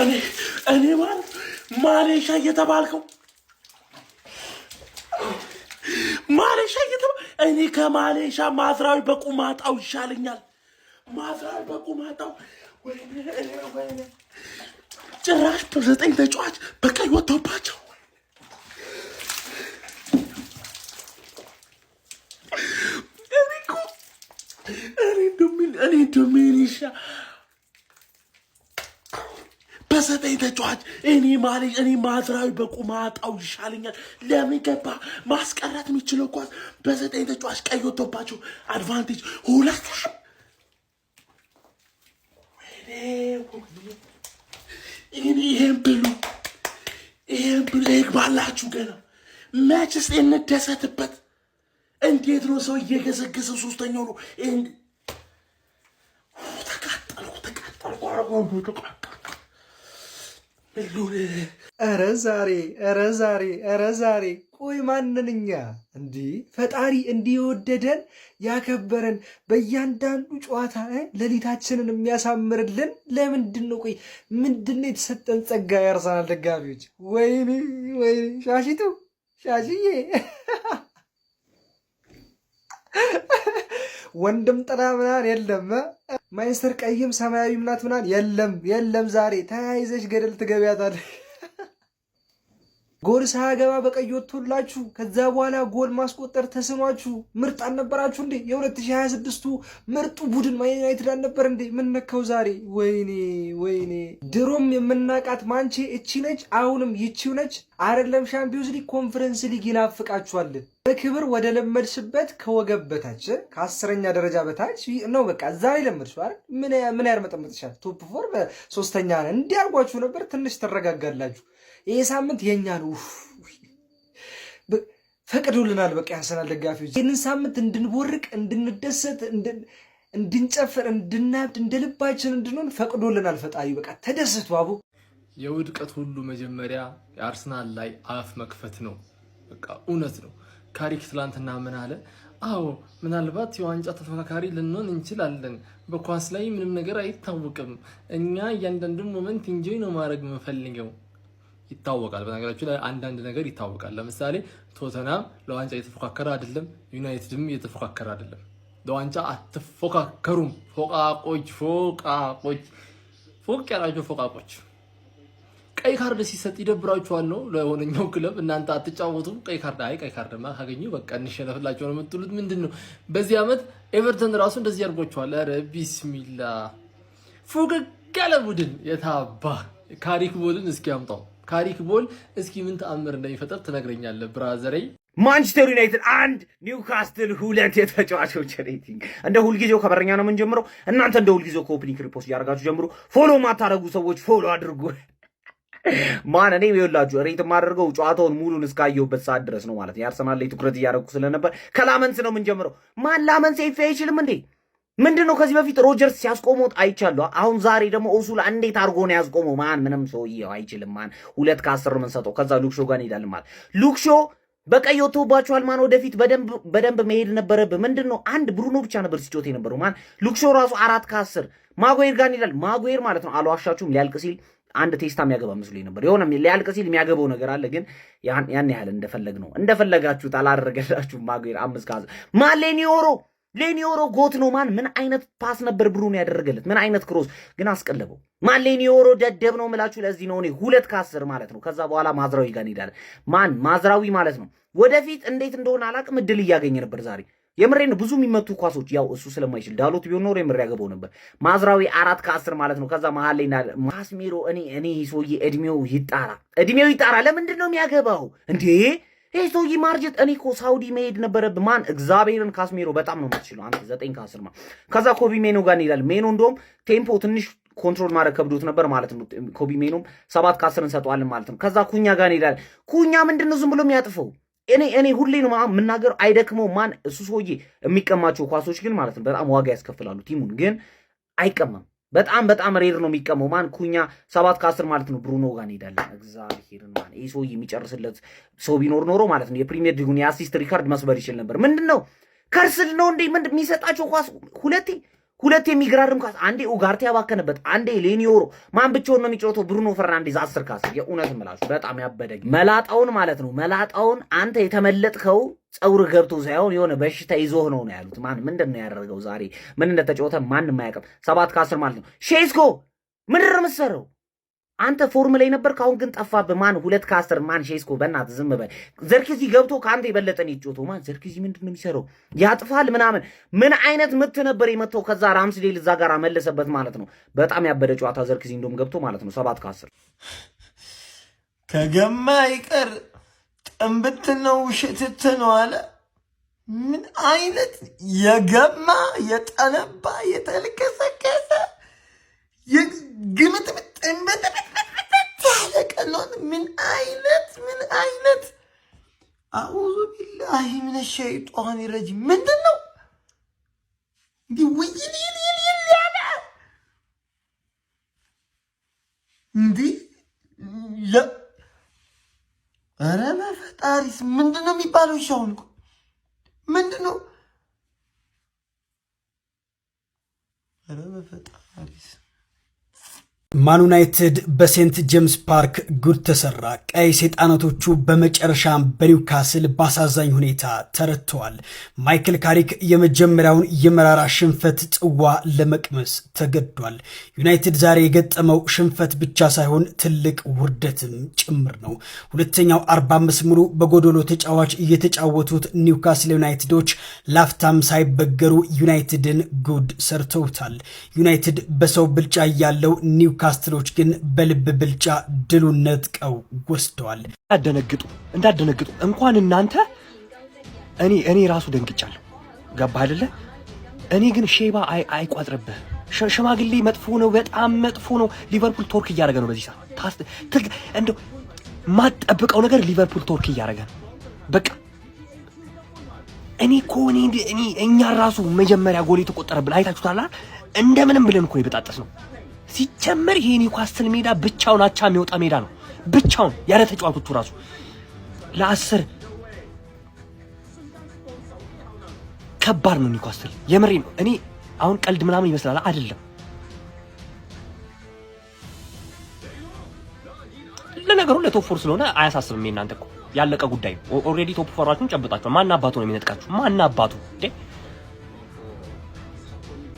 እኔ ማለት ማሌሻ እየተባልከው ማሌሻ እኔ ከማሌሻ ማዝራዊ በቁማጣው ይሻለኛል። ማዝራዊ በቁማጣው ወይኔ ጭራሽ በ9 ተጫዋች በቀይ ወጥቶባቸው እኔ ዶሚኒሻ በ9 ተጫዋች እኔ ማዝራዊ በቁማጣው ይሻለኛል። ለምን ገባ ማስቀረት የሚችለው ኳስ በ9 ተጫዋች ቀይ ወጥቶባቸው አድቫንቴጅ ሁለት ይሄን ብሉ ይግባላችሁ። ገና መችስ እንደሰትበት እንዴት ነው ሰው እየገሰገሰ ሶስተኛው ነው ተቃጠልኩ ኧረ ዛሬ ቆይ ማንንኛ እንዲህ ፈጣሪ እንዲወደደን ያከበረን በእያንዳንዱ ጨዋታ ሌሊታችንን የሚያሳምርልን ለምንድን ነው? ቆይ ምንድን ነው የተሰጠን ጸጋ? ያርሰናል ደጋፊዎች ወይኔ ሻሽዬ ወንድም ጥላ ምናምን የለም። ማይንስተር ቀይም ሰማያዊ ምናት ምናምን የለም። ዛሬ ተያይዘሽ ገደል ትገቢያታለሽ። ጎል ሳያገባ በቀይ ወጥቶላችሁ ከዛ በኋላ ጎል ማስቆጠር ተስኗችሁ ምርጥ አልነበራችሁ እንዴ? የ2026ቱ ምርጡ ቡድን ማን ዩናይትድ አልነበር እንዴ? ምን ነካው ዛሬ? ወይኔ ድሮም የምናቃት ማንቼ እቺ ነች፣ አሁንም ይቺው ነች። አይደለም ሻምፒዮንስ ሊግ ኮንፈረንስ ሊግ ይናፍቃችኋል። በክብር ወደ ለመድሽበት ከወገብ በታች ከ10ኛ ደረጃ በታች ነው። በቃ እዛ ላይ ለመድሽው አይደል? ምን ያርመጠመጥሻል? ቶፕ 4 በ3ኛ ነን እንዲያርጓችሁ ነበር። ትንሽ ትረጋጋላችሁ። ይሄ ሳምንት የኛ ነው። ፈቅዶልናል። በቃ ያርሰናል ደጋፊዎች ይህንን ሳምንት እንድንቦርቅ፣ እንድንደሰት፣ እንድንጨፍር፣ እንድናብድ፣ እንደልባችን እንድንሆን ፈቅዶልናል ፈጣሪ። በቃ ተደሰቱ አቡ። የውድቀት ሁሉ መጀመሪያ የአርሰናል ላይ አፍ መክፈት ነው። በቃ እውነት ነው። ካሪክ ትላንትና ምን አለ? አዎ ምናልባት የዋንጫ ተፎካካሪ ልንሆን እንችላለን። በኳስ ላይ ምንም ነገር አይታወቅም። እኛ እያንዳንዱን ሞመንት ኢንጆይ ነው ማድረግ የምንፈልገው። ይታወቃል። በነገራችሁ ላይ አንዳንድ ነገር ይታወቃል። ለምሳሌ ቶተናም ለዋንጫ እየተፎካከረ አይደለም፣ ዩናይትድም እየተፎካከረ አይደለም። ለዋንጫ አትፎካከሩም። ፎቅ ያላቸው ፎቃቆች ቀይ ካርድ ሲሰጥ ይደብራችኋል ነው ለሆነኛው ክለብ። እናንተ አትጫወቱም። ቀይ ካርድማ ካገኙ በቃ እንሸነፍላቸው ነው የምትሉት። ምንድን ነው በዚህ ዓመት ኤቨርተን ራሱ እንደዚህ ያርጓችኋል። ኧረ ቢስሚላ ፉቅቅ ያለ ቡድን የታባ ካሪክ ቦልን እስኪ አምጣው። ካሪክ ቦል እስኪ ምን ተአምር እንደሚፈጠር ትነግረኛለህ ብራዘሬ። ማንቸስተር ዩናይትድ 1 ኒውካስትል 2 የተጫዋቾች ሬቲንግ። እንደ ሁልጊዜው ከበረኛ ነው የምንጀምረው። እናንተ እንደ ሁልጊዜው ኮፒኒክ ሪፖርት እያደረጋችሁ ጀምሩ። ፎሎ ማታረጉ ሰዎች ፎሎ አድርጉ። ማን እኔ ይኸውላችሁ ሬት የማደርገው ጨዋታውን ሙሉን እስካየሁበት ሰዓት ድረስ ነው ማለት ነው። የአርሰናል ላይ ትኩረት እያደረኩ ስለነበር ከላመንስ ነው የምንጀምረው። ማን ላመንስ ኤፍ አይችልም እንዴ? ምንድነው ከዚህ በፊት ሮጀርስ ሲያስቆመው አይቻለሁ። አሁን ዛሬ ደግሞ ኦሱላ እንዴት አድርጎ ነው ያስቆመው? ማን ምንም ሰውዬው አይችልም። ማን 2 ከ10 ምን ሰጠው። ከዛ ሉክሾ ጋር እንሄዳለን ማለት ሉክሾ በቀይ ወጥቶባችኋል። ማን ወደፊት በደንብ መሄድ ነበረብህ። ምንድነው አንድ ብሩኖ ብቻ ነበር ሲጮት የነበረው። ማን ሉክሾ ራሱ 4 ከ10 ማጉዌር ጋር እንሄዳለን። ማጉዌር ማለት ነው አልዋሻችሁም ሊያልቅ ሲል አንድ ቴስታ የሚያገባ መስሎኝ ነበር። የሆነ ሊያልቅ ሲል የሚያገባው ነገር አለ፣ ግን ያን ያህል እንደፈለጋችሁት አላደረገላችሁም። ማጉዌር 5 ከ10 ማን ሌኒዮሮ ጎት ነው። ማን ምን አይነት ፓስ ነበር ብሩኖ ያደረገለት? ምን አይነት ክሮስ ግን አስቀለበው። ማን ሌኒዮሮ ደደብ ነው የምላችሁ ለዚህ ነው። እኔ 2 ከ10 ማለት ነው። ከዛ በኋላ ማዝራዊ ጋር እንሄዳለን። ማን ማዝራዊ ማለት ነው ወደፊት እንዴት እንደሆነ አላቅም እድል እያገኘ ነበር ዛሬ። የምሬን ብዙ የሚመቱ ኳሶች ያው እሱ ስለማይችል ዳሎት ቢሆን ኖሮ የምሬ ያገባው ነበር። ማዝራዊ 4 ከ10 ማለት ነው። ከዛ መሃል ላይ ካስሜሮ እኔ ሰውዬ እድሜው ይጣራ። ለምንድን ነው የሚያገባው እንዴ? ይሄ ሰውዬ ማርጀት። እኔ እኮ ሳውዲ መሄድ ነበረብህ። ማን እግዚአብሔርን ካስሜሮ በጣም ነው የምትችለው አንተ 9 ከ10 ማለት። ከዛ ኮቢ ሜኖ ጋር እንሄዳለን። ሜኖ እንደውም ቴምፖ ትንሽ ኮንትሮል ማድረግ ከብዶት ነበር ማለት ነው። ኮቢ ሜኖም 7 ከ10 እንሰጠዋለን ማለት ነው። ከዛ ኩኛ ጋር እንሄዳለን። ኩኛ ምንድነው ዝም ብሎ የሚያጥፈው? እኔ ሁሌ ነው የምናገረው፣ አይደክመው። ማን እሱ ሰውዬ የሚቀማቸው ኳሶች ግን ማለት ነው በጣም ዋጋ ያስከፍላሉ። ቲሙን ግን አይቀማም። በጣም ሬር ነው የሚቀመው። ማን ኩኛ 7 ከ10 ማለት ነው። ብሩኖ ጋር እንሄዳለን። እግዚአብሔርን ማን ይሄ ሰውዬ የሚጨርስለት ሰው ቢኖር ኖሮ ማለት ነው የፕሪሚየር ሊጉን የአሲስት ሪካርድ መስበር ይችል ነበር። ምንድነው ከርስል ነው እንዴ? ምን የሚሰጣቸው ኳስ ሁለት የሚገራርም ኳስ አንዴ ኡጋርቴ ያባከነበት አንዴ ሌኒዮሮ ማን ብቻውን ነው የሚጫወተው ብሩኖ ፈርናንዴዝ 10 ካስ የእውነት ምላሹ በጣም ያበደግ መላጣውን ማለት ነው መላጣውን አንተ የተመለጥከው ጸውር ገብቶ ሳይሆን የሆነ በሽታ ይዞህ ነው ያሉት ማን ምንድነው ያደረገው ዛሬ ምን እንደተጫወተ ማንንም አያውቅም 7 ከ10 ማለት ነው ሼስኮ ምንድን ነው የምትሰራው አንተ ፎርም ላይ ነበር ካሁን ግን ጠፋብህ ማን 2 ከ10 ማን ሼስኮ በእናትህ ዝም በል ዘርክዚ ገብቶ ካንተ የበለጠን ይጫወተው ማን ዘርክዚ ምንድነው የሚሰራው ያጥፋል ምናምን ምን አይነት ምት ነበር የመተው ከዛ ራምስዴል እዛ ጋር መለሰበት ማለት ነው በጣም ያበደ ጨዋታ ዘርክዚ እንደውም ገብቶ ማለት ነው 7 ከ10 ከገማ ይቀር ጥንብት ነው ሽትት ነው አለ ምን አይነት የገማ የጠነባ የተልከሰከሰ የግምት ጥንብት ያለቀሎን ምን አይነት አዑዙ ቢላሂ ሚነ ሸይጣን ረጂም ምንድነው ዲውይል ያለ እንዴ ለ አረ በፈጣሪስ ምንድነው የሚባለው ሻውን ምንድነው አረ በፈጣሪስ ማን ዩናይትድ በሴንት ጄምስ ፓርክ ጉድ ተሰራ። ቀይ ሰይጣናቶቹ በመጨረሻም በኒውካስል ባሳዛኝ ሁኔታ ተረትተዋል። ማይክል ካሪክ የመጀመሪያውን የመራራ ሽንፈት ጽዋ ለመቅመስ ተገዷል። ዩናይትድ ዛሬ የገጠመው ሽንፈት ብቻ ሳይሆን ትልቅ ውርደትም ጭምር ነው። ሁለተኛው 45 ሙሉ በጎዶሎ ተጫዋች እየተጫወቱት ኒውካስል ዩናይትዶች ላፍታም ሳይበገሩ ዩናይትድን ጉድ ሰርተውታል። ዩናይትድ በሰው ብልጫ ያለው ካስትሎች ግን በልብ ብልጫ ድሉን ነጥቀው ወስደዋል። እንዳደነግጡ እንኳን እናንተ እኔ ራሱ ደንግጫለሁ። ገባህ አይደለ? እኔ ግን ሼባ አይቋጥርብህ። ሽማግሌ መጥፎ ነው፣ በጣም መጥፎ ነው። ሊቨርፑል ቶርክ እያደረገ ነው በዚህ ሰዓት። እንደው ማጠብቀው ነገር ሊቨርፑል ቶርክ እያደረገ ነው። በቃ እኛ ራሱ መጀመሪያ ጎል የተቆጠረብን አይታችሁታል። እንደምንም ብለን እኮ የበጣጠስ ነው። ሲጀመር ይሄ ኒውካስትል ሜዳ ብቻውን አቻ የሚወጣ ሜዳ ነው። ብቻውን ያለ ተጫዋቾቹ ራሱ ለ10 ከባድ ነው ኒውካስትል። የምሬ ነው። እኔ አሁን ቀልድ ምናምን ይመስላል አይደለም። ለነገሩ ለቶፕ ፎር ስለሆነ አያሳስብም። እናንተ እኮ ያለቀ ጉዳይ ነው። ኦልሬዲ ቶፕ ፎራችሁን ጨብጣችሁ ማን አባቱ ነው የሚነጥቃችሁ? ማን አባቱ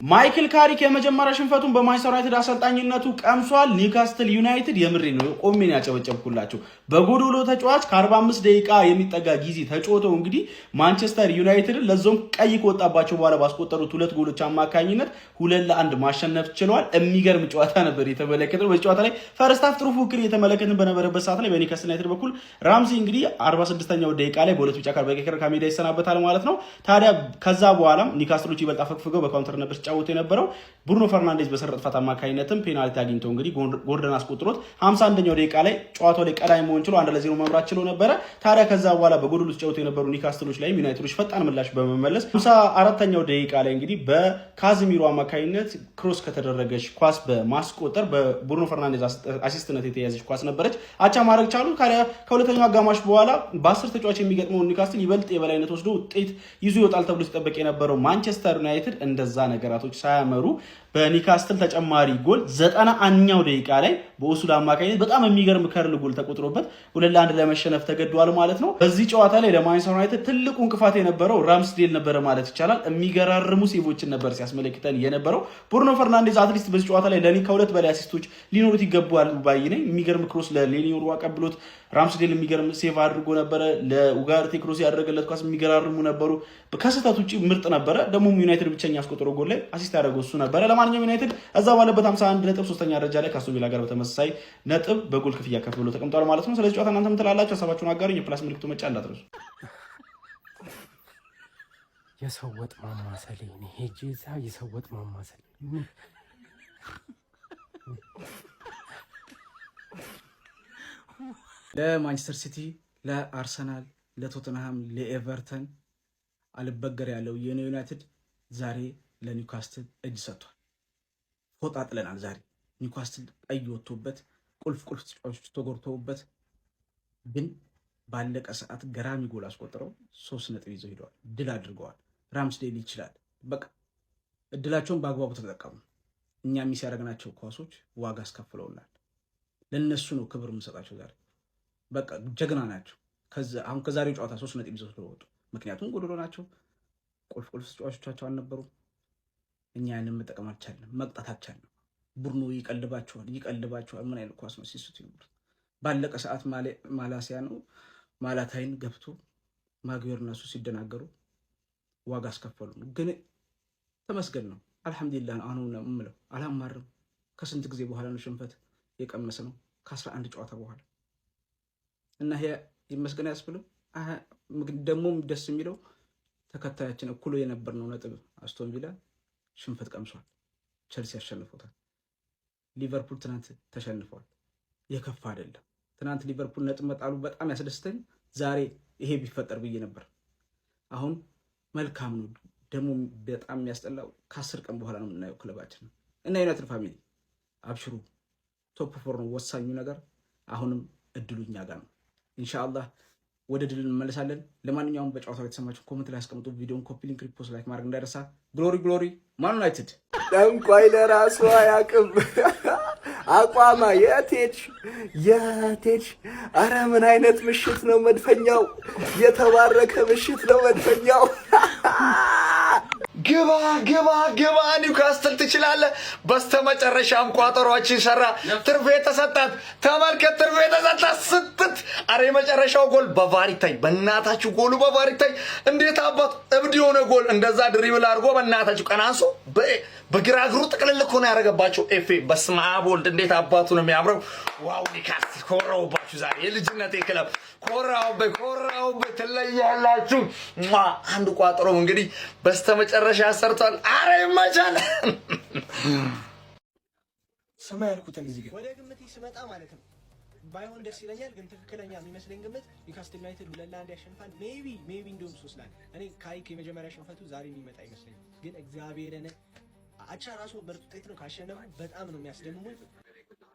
ማይክል ካሪክ የመጀመሪያ ሽንፈቱን በማንቸስተር ዩናይትድ አሰልጣኝነቱ ቀምሷል። ኒውካስትል ዩናይትድ የምሬ ነው ቆሜን ያጨበጨብኩላቸው በጎዶሎ ተጫዋች ከ45 ደቂቃ የሚጠጋ ጊዜ ተጫውተው እንግዲህ ማንቸስተር ዩናይትድ ለዞም ቀይ ከወጣባቸው በኋላ ባስቆጠሩት 2 ጎሎች አማካኝነት 2-1 ማሸነፍ ችለዋል። የሚገርም ጨዋታ ነበር የተመለከተው። በዚህ ጨዋታ ላይ ፈርስት ሃፍ ጥሩ ፉክክር እየተመለከትን በነበረበት ሰዓት ላይ በኒውካስትል ዩናይትድ በኩል ራምዚ እንግዲህ 46ኛው ደቂቃ ላይ በሁለት ቢጫ ካርድ በቀይ ካርድ ከሜዳ ይሰናበታል ማለት ነው። ታዲያ ከዛ በኋላም ኒውካስትሎች ይበልጥ አፈግፍገው በካውንተር ነበር ሲጫወቱ የነበረው። ብሩኖ ፈርናንዴዝ በሰረጥ ጥፋት አማካኝነትም ፔናልቲ አግኝቶ እንግዲህ ጎርደን አስቆጥሮት 51ኛው ደቂቃ ላይ ጨዋታው ላይ ቀዳሚ መሆን ችሎ 1-0 መምራት ችሎ ነበረ። ታዲያ ከዛ በኋላ በጎዶሎ ሲጫወቱ የነበሩ ኒውካስትሎች ላይ ዩናይትዶች ፈጣን ምላሽ በመመለስ 54ኛው ደቂቃ ላይ እንግዲህ በካዝሚሮ አማካኝነት ክሮስ ከተደረገች ኳስ በማስቆጠር በብሩኖ ፈርናንዴዝ አሲስትነት የተያዘች ኳስ ነበረች አቻ ማድረግ ቻሉ። ከሁለተኛው አጋማሽ በኋላ በ10 ተጫዋች የሚገጥመው ኒውካስትል ይበልጥ የበላይነት ወስዶ ውጤት ይዞ ይወጣል ተብሎ ሲጠበቅ የነበረው ማንቸስተር ዩናይትድ እንደዛ ነገራቶች ሳያመሩ በኒውካስትል ተጨማሪ ጎል 91ኛው ደቂቃ ላይ በኡሱል አማካኝነት በጣም የሚገርም ከርል ጎል ተቆጥሮበት 2-1 ለመሸነፍ ተገዷል ማለት ነው። በዚህ ጨዋታ ላይ ለማንቸስተር ዩናይትድ ትልቁ እንቅፋት የነበረው ራምስዴል ነበረ ማለት ይቻላል። የሚገራርሙ ሴቮችን ነበር ሲያስመለክተን የነበረው። ብሩኖ ፈርናንዴዝ አትሊስት በዚህ ጨዋታ ላይ ለኒ ከሁለት በላይ አሲስቶች ሊኖሩት ይገባዋል ባይ ነኝ። የሚገርም ክሮስ ለሌኒዮሮ አቀብሎት ራምስዴል የሚገርም ሴቭ አድርጎ ነበረ። ለኡጋርቴ ክሮስ ያደረገለት ኳስ የሚገራርሙ ነበሩ። ከስህተት ውጪ ምርጥ ነበረ። ደግሞ ዩናይትድ ብቸኛ ያስቆጠረው ጎል ላይ አሲስት ያደረገው እሱ ነበረ። ለማንኛውም ዩናይትድ እዛ ባለበት 51 ነጥብ 3ኛ ደረጃ ላይ ከአስቶን ቪላ ጋር በተመሳሳይ ነጥብ በጎል ክፍያ ከፍ ብሎ ተቀምጧል ማለት ነው። ስለዚህ ጨዋታ እናንተ ምን ትላላችሁ? ሀሳባችሁን አጋሩኝ። የፕላስ ምልክቱ መጫ እንዳትረሱ። የሰው ወጥ ማማሰል ነው ሄጄ እዛ የሰው ወጥ ማማሰል ለማንቸስተር ሲቲ፣ ለአርሰናል፣ ለቶተንሃም፣ ለኤቨርተን አልበገር ያለው የዩናይትድ ዛሬ ለኒውካስትል እጅ ሰጥቷል። ፎጣ ጥለናል። ዛሬ ኒውካስትል ቀይ ወጥቶበት ቁልፍ ተጫዋቾች ተጎድተውበት ግን ባለቀ ሰዓት ገራሚ ጎል አስቆጥረው 3 ነጥብ ይዘው ሄደዋል። ድል አድርገዋል። ራምስዴል ይችላል። በቃ እድላቸውን በአግባቡ ተጠቀሙ። እኛ ሚስ ያደረግናቸው ኳሶች ዋጋ አስከፍለውናል። ለነሱ ነው ክብር የምንሰጣቸው። ዛሬ በቃ ጀግና ናቸው። አሁን ከዛሬው ጨዋታ 3 ነጥብ ይዘው ስለወጡ ምክንያቱም ጎዶሎ ናቸው። ቁልፍ ተጫዋቾቻቸው አልነበሩም። እኛ ያንን መጠቀም አልቻልንም፣ መቅጣት አልቻልንም። ቡድኑ ይቀልባቸዋል። ምን አይነት ኳስ ነው ሲስቱ ይኖር። ባለቀ ሰዓት ማላሲያ ነው ማላታይን ገብቶ ማግበር እነሱ ሲደናገሩ ዋጋ አስከፈሉ። ግን ተመስገን ነው፣ አልሐምዱሊላህ ነው። አሁን ነው የምለው፣ አላማርም። ከስንት ጊዜ በኋላ ነው ሽንፈት የቀመሰ ነው፣ ከ11 ጨዋታ በኋላ እና ይሄ ይመስገን ያስብለው። ደግሞ ደስ የሚለው ተከታያችን እኩል የነበርነው ነጥብ አስቶን ቪላ ሽንፈት ቀምሷል። ቸልሲ አሸንፎታል። ሊቨርፑል ትናንት ተሸንፏል። የከፋ አይደለም። ትናንት ሊቨርፑል ነጥብ መጣሉ በጣም ያስደስተኝ። ዛሬ ይሄ ቢፈጠር ብዬ ነበር። አሁን መልካም ነው። ደግሞ በጣም የሚያስጠላው ከ10 ቀን በኋላ ነው የምናየው ክለባችን እና ዩናይትድ ፋሚሊ አብሽሩ። ቶፕ 4 ነው ወሳኙ ነገር። አሁንም እድሉ እኛ ጋር ነው። ኢንሻአላህ ወደ ድል እንመለሳለን። ለማንኛውም በጨዋታው የተሰማችሁ ኮሜንት ላይ አስቀምጡ። ቪዲዮውን ኮፒ ሊንክ ሪፖስት ላይክ ማድረግ እንዳይረሳ። ግሎሪ ማን ዩናይትድ ጠንቋይ ለራሱ አያውቅም። አቋማ የቴች አረ ምን አይነት ምሽት ነው መድፈኛው! የተባረከ ምሽት ነው መድፈኛው። ግባ ኒውካስትል ትችላለህ። በስተመጨረሻም ቋጠሯችን ሰራ። ትርፌ ተሰጣት። ተመልከት፣ ትርፌ ተሰጣት ስትት። አረ የመጨረሻው ጎል በቫር ይታይ። በእናታችሁ ጎሉ በቫር ይታይ። እንዴት አባቱ እብድ የሆነ ጎል! እንደዛ ድሪብል አድርጎ በእናታችሁ ቀናንሶ በግራ እግሩ ጥቅልል እኮ ነው ያደረገባቸው። ኤፌ በስመ አብ ወልድ፣ እንዴት አባቱ ነው የሚያምረው! ዋው ኒውካስትል ኮራውባችሁ ዛሬ። የልጅነቴ ክለብ ኮራውበት ትለያላችሁ። አንድ ቋጠሮ እንግዲህ በስተመጨረሻ ሰርቷል። አረ ይመቻል። ስማ ያልኩትን እዚህ ጋር ወደ ግምት ሲመጣ ማለት ነው ባይሆን ደስ ይለኛል፣ ግን ትክክለኛ የሚመስለኝ ግምት ኒውካስትል ዩናይትድ 2-1 ያሸንፋል። ሜቢ እንዲሁም 3-1። እኔ ካሪክ የመጀመሪያ ሽንፈቱ ዛሬ የሚመጣ ይመስለኛል፣ ግን እግዚአብሔርን አቻ ራሱ ምርጥ ውጤት ነው። ካሸነፉ በጣም ነው የሚያስደምሙኝ።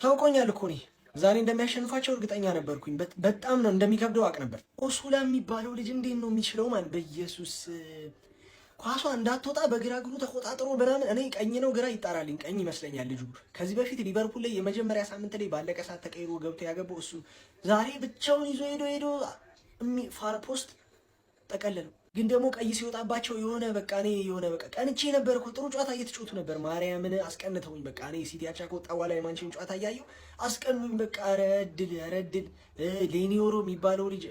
ታውቆኛል እኮ እኔ ዛሬ እንደሚያሸንፋቸው እርግጠኛ ነበርኩኝ። በጣም ነው እንደሚከብደው አውቅ ነበር። ኦሱላ የሚባለው ልጅ እንዴት ነው የሚችለው? ማለት በኢየሱስ ኳሷ እንዳትወጣ በግራ እግሩ ተቆጣጥሮ ምናምን። እኔ ቀኝ ነው ግራ ይጣራልኝ፣ ቀኝ ይመስለኛል ልጁ። ከዚህ በፊት ሊቨርፑል ላይ የመጀመሪያ ሳምንት ላይ ባለቀ ሰዓት ተቀይሮ ገብቶ ያገባው እሱ ዛሬ ብቻውን ይዞ ሄዶ ፋር ፖስት ጠቀለለው። ግን ደግሞ ቀይ ሲወጣባቸው የሆነ በቃ ቀንቼ ነበር እኮ። ጥሩ ጨዋታ እየተጫወቱ ነበር። ማርያምን አስቀንተውኝ በቃ እኔ ሲቲ አቻ ከወጣ በኋላ የማንችን ጨዋታ እያየሁ አስቀኑኝ በቃ። ረድል ሌኒዮሮ የሚባለው ልጅ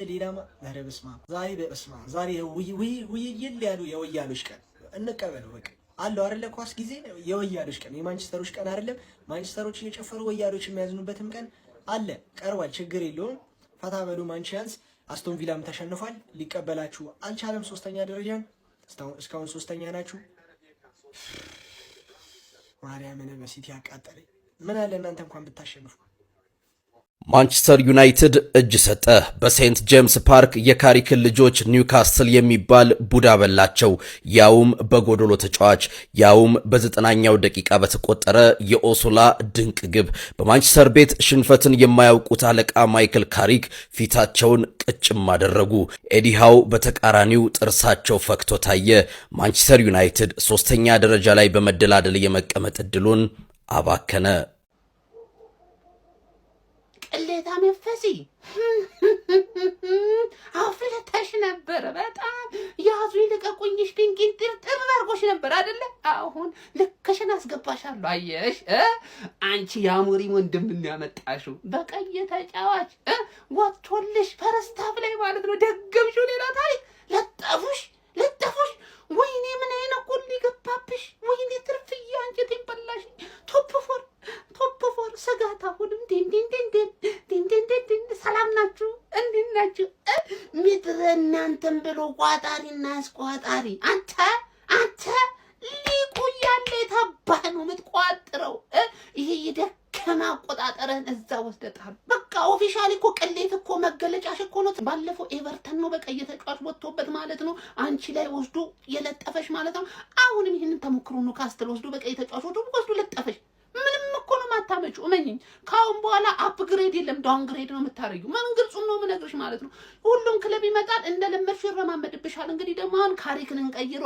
ሌላማ ኧረ በስመ አብ ዛሬ ውይይል ያሉ የወያሎች ቀን እንቀበለው በቃ አለው አይደለ? ኳስ ጊዜ የወያሎች ቀን፣ የማንቸስተሮች ቀን አይደለም። ማንቸስተሮች እየጨፈሩ ወያሎች የሚያዝኑበትም ቀን አለ፣ ቀርቧል። ችግር የለውም። ፈታ በሉ ማንቺያንስ። አስቶን ቪላም ተሸንፏል፣ ሊቀበላችሁ አልቻለም። 3ኛ ደረጃን እስካሁን 3ኛ ናችሁ። ማርያምን በሲቲ ያቃጠለኝ። ምን አለ እናንተ እንኳን ብታሸንፉ። ማንቸስተር ዩናይትድ እጅ ሰጠ። በሴንት ጄምስ ፓርክ የካሪክን ልጆች ኒውካስትል የሚባል ቡዳ በላቸው። ያውም በጎዶሎ ተጫዋች፣ ያውም በ90ኛው ደቂቃ በተቆጠረ የኦሱላ ድንቅ ግብ። በማንቸስተር ቤት ሽንፈትን የማያውቁት አለቃ ማይክል ካሪክ ፊታቸውን ቅጭም አደረጉ። ኤዲሃው በተቃራኒው ጥርሳቸው ፈክቶ ታየ። ማንቸስተር ዩናይትድ 3ኛ ደረጃ ላይ በመደላደል የመቀመጥ ዕድሉን አባከነ። ቅሌታ መንፈሲ አፍለታሽ ነበር። በጣም ያዙ ይልቀቁኝሽ ድንቂን ጥርጥር አድርጎሽ ነበር አይደለ? አሁን ልክሽን አስገባሻለሁ። አየሽ አንቺ የአሞሪም ወንድም ያመጣሽው በቀይ ተጫዋች ወጥቶልሽ ፈረስታፍ ላይ ማለት ነው። ደገምሽው ሌላ ታሪክ ለጠፉሽ። ወይኔ ምን አይነት ጎል ሊገባብሽ! ወይኔ ትርፍዬ አንጀቴን በላሽ። ቶፕ ፎር ስጋት አሁንም ሰላም ናችሁ? እንዴት ናችሁ? ምድረ እናንተን ብሎ ቋጣሪና አስቋጣሪ አንተ ሊቁ ያለ የታባህ ነው የምትቋጥረው። ይሄ የደከማ አቆጣጠረን እዛ ወስደጣል። በቃ ኦፊሻሊ እኮ ቅሌት እኮ መገለጫሽ እኮ ነው። ባለፈው ኤቨርተን ነው በቃ የተጫዋች ወጥቶበት ማለት ነው አንቺ ላይ ወስዶ የለጠፈሽ ማለት ነው። አሁንም ይህንን ተሞክሮ ነው ካስትል ወስዶ በቃ የተጫዋች ወስዶ ለጠፈሽ። ምንም እኮ ነው ማታመ የምትመጪው። እመኚኝ፣ ካሁን በኋላ አፕግሬድ የለም ዳውንግሬድ ነው የምታረጊው። ምን ግልጹን ነው የምነግርሽ ማለት ነው። ሁሉም ክለብ ይመጣል እንደለመድሽ ይረማመድብሻል። እንግዲህ ደግሞ አሁን ካሪክን እንቀይሮ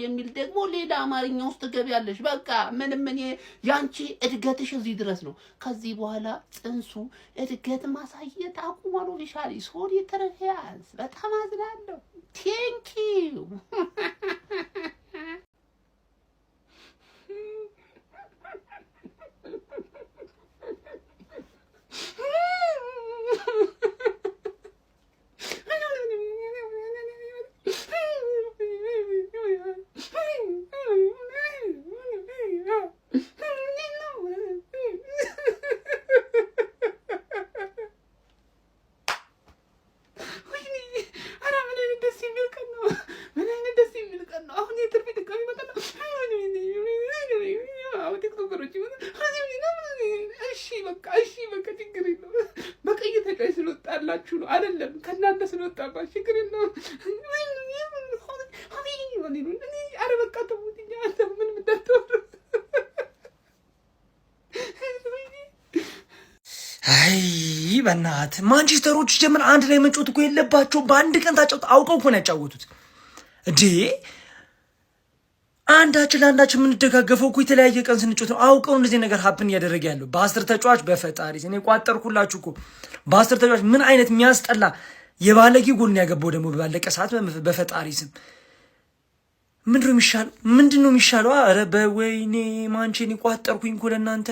የሚል ደግሞ ሌላ አማርኛ ውስጥ ትገቢያለሽ። በቃ ምንም እኔ ያንቺ እድገትሽ እዚህ ድረስ ነው። ከዚህ በኋላ ጽንሱ እድገት ማሳየት አቁሟል። ኦፊሻሊ ሶሪ ተረፊያስ በጣም አዝናለሁ። ቴንኪዩ ነው አይደለም ከናንተ ስለወጣባ ችግር ነው። አረ በቃ ተውትኛ አንተ ምን ምዳተው አይ በእናትህ ማንቸስተሮች ጀምር አንድ ላይ መጫወት እኮ የለባቸው። በአንድ ቀን ታጫውት አውቀው እኮ ነው ያጫወቱት እንዴ። አንዳችን ለአንዳችን የምንደጋገፈው እኮ የተለያየ ቀን ስንጫወት ነው። አውቀው እንደዚህ ነገር ሀፕን እያደረገ ያለው በ10 ተጫዋች በፈጣሪ እኔ ቋጠርኩላችሁ እኮ በ10 ተጫዋች ምን አይነት የሚያስጠላ የባለጌ ጎል ነው ያገባው ደግሞ ባለቀ ሰዓት በፈጣሪ ስም። ምንድነው የሚሻለው? አረ በወይኔ ማንቼን ቋጠርኩኝ እኮ ለእናንተ።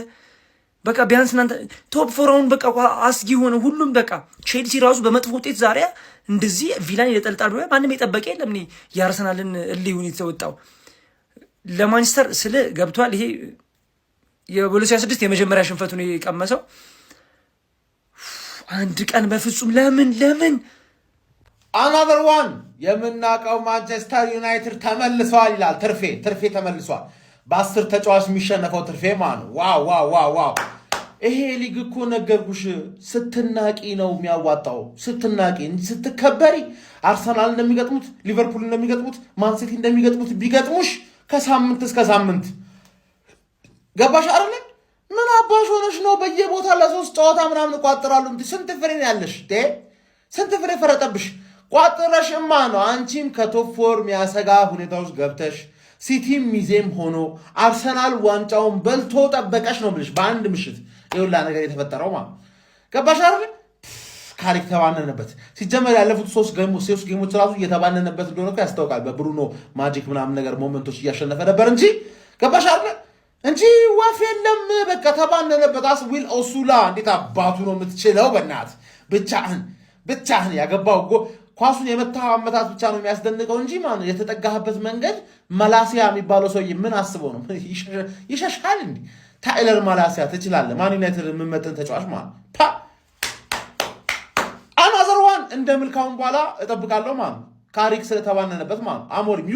በቃ ቢያንስ እናንተ ቶፕ ፎራውን በቃ አስጊ ሆነ ሁሉም። በቃ ቼልሲ ራሱ በመጥፎ ውጤት ዛሬ እንደዚህ ቪላን ይጠልጣል ብሎ ማንም የጠበቀ የለም። እኔ የአርሰናልን እልህ የተወጣው ለማንቸስተር ስለ ገብቷል። ይሄ የ2006 የመጀመሪያ ሽንፈቱን የቀመሰው አንድ ቀን በፍጹም ለምን አናዘር ዋን የምናውቀው ማንቸስተር ዩናይትድ ተመልሷል ይላል። ትርፌ ተመልሷል። በ10 ተጫዋች የሚሸነፈው ትርፌ ማን ነው? ዋው ይሄ ሊግ እኮ ነገርኩሽ፣ ስትናቂ ነው የሚያዋጣው። ስትናቂ እንጂ ስትከበሪ አርሰናል እንደሚገጥሙት ሊቨርፑል እንደሚገጥሙት ማንሲቲ እንደሚገጥሙት ቢገጥሙሽ ከሳምንት እስከ ሳምንት ገባሽ አይደል? ምን አባሽ ሆነሽ ነው በየቦታ ለ3 ጨዋታ ምናምን ቋጥራለሁ? ስንት ፍሬ ያለሽ? ስንት ፍሬ ፈረጠብሽ? ቋጥረሽማ ነው አንቺም ከቶፕ ፎር የሚያሰጋ ሁኔታ ውስጥ ገብተሽ ሲቲም ሚዜም ሆኖ አርሰናል ዋንጫውን በልቶ ጠበቀሽ ነው ብለሽ በአንድ ምሽት የሁላ ነገር የተፈጠረው ማለት ገባሽ አይደል? ካሪክ ተባነነበት። ሲጀመር ያለፉት 3 ጌሞች ራሱ እየተባነነበት እንደሆነ እኮ ያስታውቃል። በብሩኖ ማጂክ ምናምን ነገር ሞመንቶች እያሸነፈ ነበር እንጂ ገባሽ አይደል? እንጂ ዋፍ የለም። በቃ ተባነነበት። ዊል ኦሱላ እንዴት አባቱ ነው የምትችለው? በእናት ብቻህን ያገባው ኳሱን የመታው አመታት ብቻ ነው የሚያስደንቀው እንጂ ማን የተጠጋህበት መንገድ መላሲያ የሚባለው ሰውዬ ምን አስበው ነው ይሸሻል እንዴ? ታይለር መላሲያ ትችላለህ። ማን ዩናይትድ የምመጥን ተጫዋች ማለት አናዘር ዋን እንደ ምልካውን በኋላ እጠብቃለሁ ማለት ካሪክ ስለተባነነበት ማለት አሞሪም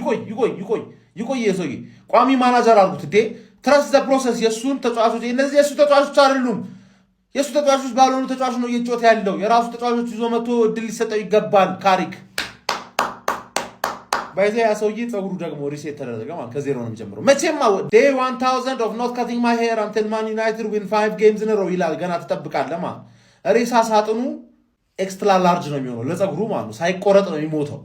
ይቆይ የሰውዬ ቋሚ ማናጀር አድርጉት እንዴ። ትረስት ዘ ፕሮሰስ። የእሱን ተጫዋቾች እነዚህ የእሱ ተጫዋቾች አይደሉም። የእሱ ተጫዋቾች ባልሆኑ ተጫዋች ነው እየጮተ ያለው። የራሱ ተጫዋቾች ይዞ መጥቶ እድል ሊሰጠው ይገባል። ካሪክ ባይዘ ያ ሰውዬ ፀጉሩ ደግሞ ሪሴት ተደረገ ማለት ከዜሮ ነው የሚጀምረው። መቼም day 1000 of not cutting my hair until Man United win 5 games in a row ይላል። ገና ትጠብቃለህ ማለት ሬሳ ሳጥኑ ኤክስትራ ላርጅ ነው የሚሆነው ለፀጉሩ ማለት ነው። ሳይቆረጥ ነው የሚሞተው።